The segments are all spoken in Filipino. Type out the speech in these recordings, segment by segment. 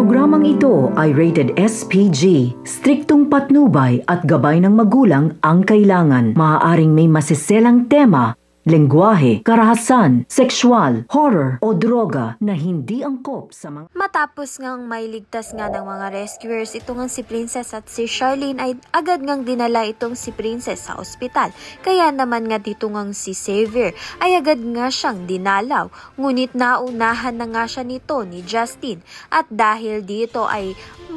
programang ito ay rated SPG. Striktong patnubay at gabay ng magulang ang kailangan. Maaaring may masiselang tema, lengguwahe, karahasan, sexual, horror o droga na hindi angkop sa mga... Matapos ngang mailigtas nga ng mga rescuers itong si Princess at si Charlene ay agad ngang dinala itong si Princess sa ospital. Kaya naman nga dito ngang si Xavier ay agad nga siyang dinalaw. Ngunit naunahan na nga siya nito ni Justin. At dahil dito ay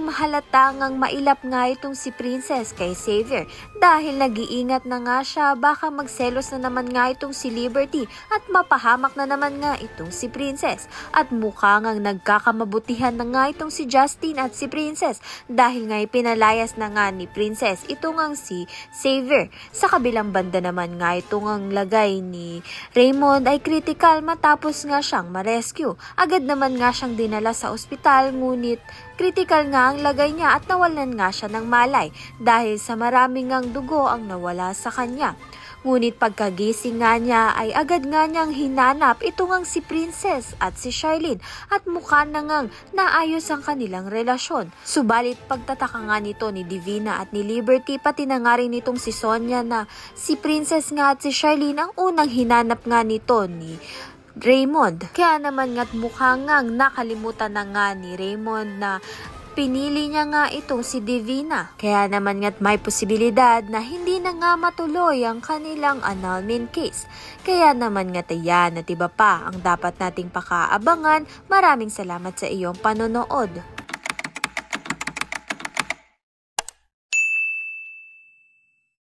halata ngang mailap nga itong si Princess kay Xavier. Dahil nag-iingat na nga siya baka magselos na naman nga itong si Liberty at mapahamak na naman nga itong si Princess. At mukha ngang nagkakamabutihan na nga itong si Justin at si Princess dahil nga ipinalayas na nga ni Princess ito ngang si Xavier. Sa kabilang banda naman nga ito ngang lagay ni Raymond ay critical matapos nga siyang ma-rescue. Agad naman nga siyang dinala sa ospital ngunit critical nga ang lagay niya at nawalan nga siya ng malay dahil sa maraming ngang dugo ang nawala sa kanya. Ngunit pagkagising nga niya ay agad nga niyang hinanap ito ngang si Princess at si Charlene at mukha na ngang naayos ang kanilang relasyon. Subalit pagtataka nga nito ni Divina at ni Liberty pati na nga rin nitong si Sonia na si Princess nga at si Charlene ang unang hinanap nga nito ni Raymond. Kaya naman nga't mukha ngang nakalimutan na nga ni Raymond na pinili niya nga itong si Divina. Kaya naman nga't may posibilidad na hindi na nga matuloy ang kanilang annulment case. Kaya naman nga't yan at iba pa ang dapat nating pakaabangan. Maraming salamat sa iyong panonood.